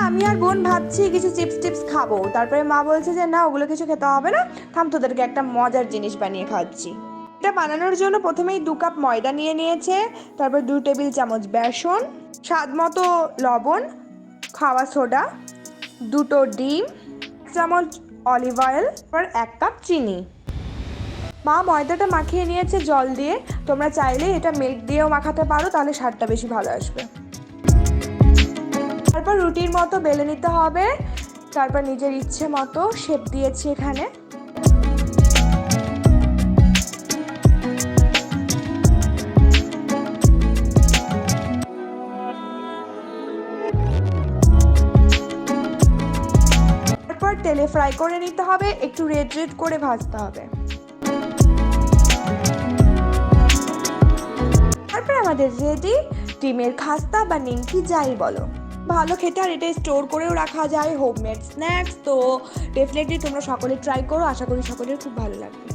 আমি আর বোন ভাবছি কিছু চিপস টিপস খাবো, তারপরে মা বলছে যে না ওগুলো কিছু খেতে হবে না, থাম তোদেরকে একটা মজার জিনিস বানিয়ে খাওয়াচ্ছি। এটা বানানোর জন্য প্রথমেই 2 কাপ ময়দা নিয়ে নিয়েছে, তারপর 2 টেবিল চামচ বেসন, স্বাদ মতো লবণ, খাওয়া সোডা, 2টো ডিম, 1 চামচ অলিভ অয়েল, আর 1 কাপ চিনি। মা ময়দাটা মাখিয়ে নিয়েছে জল দিয়ে, তোমরা চাইলে এটা মিল্ক দিয়েও মাখাতে পারো, তাহলে স্বাদটা বেশি ভালো আসবে। তারপর রুটির মতো বেলে নিতে হবে, তারপর নিজের ইচ্ছে মতো শেপ দিয়েছি এখানে। তারপর তেলে ফ্রাই করে নিতে হবে, একটু রেড রেড করে ভাজতে হবে। তারপর আমাদের রেডি ডিমের খাস্তা বা নিমকি যাই বলো, ভালো খেতে। আর এটা স্টোর করেও রাখা যায়, হোমমেড স্ন্যাক্স। তো ডেফিনেটলি তোমরা সকলে ট্রাই করো, আশা করি সকলের খুব ভালো লাগবে।